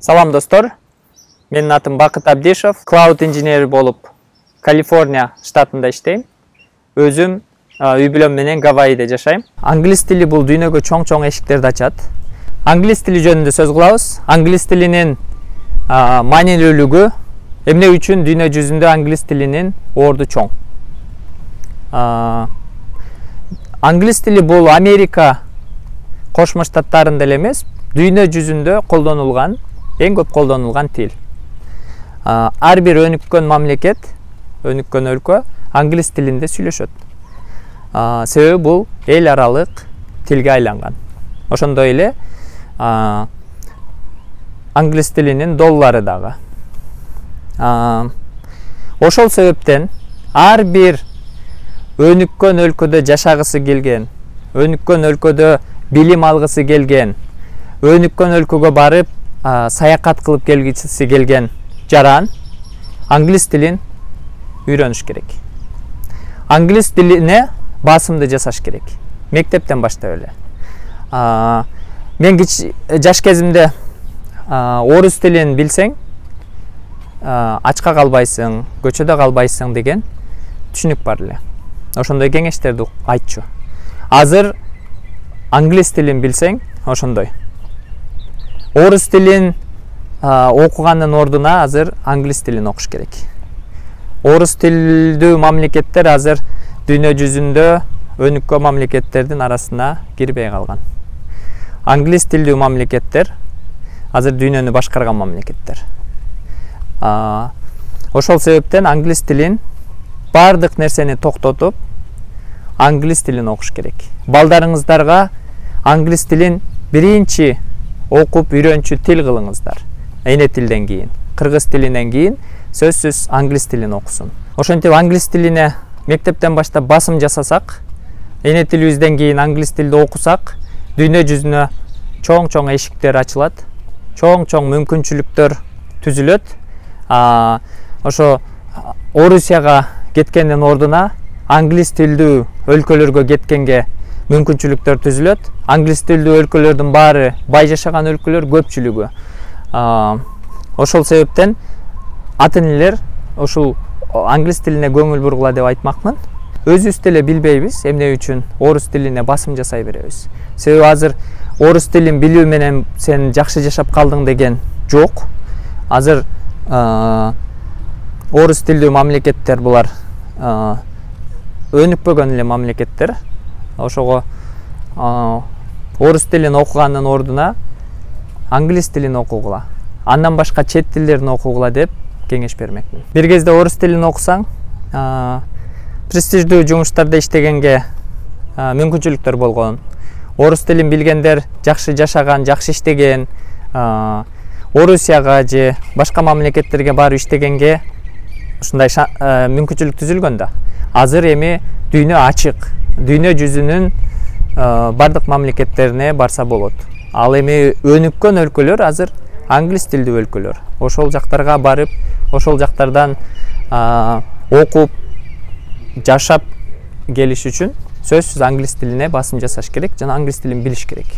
Салам достор, менин атым Бакыт Абдишев, Cloud Engineer болуп Калифорния штатында иштейм. Өзүм үй бүлөм менен Гавайиде жашайм. Англис тили бул дүйнөгө чоң эшиктерди ачат. Англис тили жөнүндө сөз кылабыз. Англис тилинин маанилүүлүгү эмне үчүн дүйнө жүзүндө англис тилинин орду чоң. Англис тили бул Америка Кошмо Штаттарында эле эмес, дүйнө жүзүндө колдонулган, эң көп колдонулган тил. Ар бир өнүккөн мамлекет, өнүккөн өлкө англис тилинде сүйлөшөт. Себеби бул эл аралык тилге айланган. Ошондой эле англис тилинин доллары дагы. Ошол себептен ар бир өнүккөн өлкөдө жашагысы келген, өнүккөн өлкөдө билим алгысы келген, өнүккөн өлкөгө барып саякат кылып келгиси келген жаран англис тилин үйрөнүш керек. Англис тилине басымды жасаш керек. Мектептен баштап эле. Мен жаш кезимде орус тилин билсең, ачка калбайсың, көчөдө калбайсың деген түшүнүк бар эле. Ошондой кеңештерди айтчу. Азыр англис тилин билсең, ошондой. Орус тилин окуганын ордуна азыр англис тилин окуш керек. Орус тилдүү мамлекеттер азыр дүйнө жүзүндө өнүккөн мамлекеттердин арасына кирбей калган. Англис тилдүү мамлекеттер азыр дүйнөнү башкарган мамлекеттер. Ошол себептен англис тилин бардык нерсени токтотуп, англис тилин окуш керек. Балдарыңыздарга англис тилин биринчи окуп үйрөнчү тил кылыңыздар. Эне тилден кийин, кыргыз тилинен кийин сөзсүз англис тилин окусун. Ошентип англис тилине мектептен баштап басым жасасак, эне тилибизден кийин англис тилди окусак, дүйнө жүзүнө чоң эшиктер ачылат, чоң мүмкүнчүлүктөр түзүлөт. Ошо Орусияга кеткендин ордуна англис тилдүү өлкөлөргө кеткенге мүмкүнчүлүктөр түзүлөт. Англис тилдүү өлкөлөрдүн баары бай жашаган өлкөлөр, көпчүлүгү. Ошол себептен ата-энелер ошул англис тилине көңүл бургула деп айтмакмын. Өзүбүз деле билбейбиз эмне үчүн орус тилине басым жасай беребиз. Себеби азыр орус тилин билүү менен сен жакшы жашап калдың деген жок. Азыр орус тилдүү мамлекеттер булар өнүкпөгөн эле мамлекеттер. Ошого орус тилин окуганын ордуна англис тилин окугула, андан башка чет тилдерин окугула деп кеңеш бермекмин. Бир кезде орус тилин окусаң, престиждүү жумуштарда иштегенге мүмкүнчүлүктөр болгон. Орус тилин билгендер жакшы жашаган, жакшы иштеген, Орусияга же башка мамлекеттерге барып иштегенге ушундай мүмкүнчүлүк түзүлгөн да. Азыр эми дүйнө ачык. Дүйнө жүзүнүн бардык мамлекеттерине барса болот. Ал эми өнүккөн өлкөлөр азыр англис тилдүү өлкөлөр. Ошол жактарга барып, ошол жактардан окуп, жашап келиш үчүн сөзсүз англис тилине басым жасаш керек жана англис тилин билиш керек.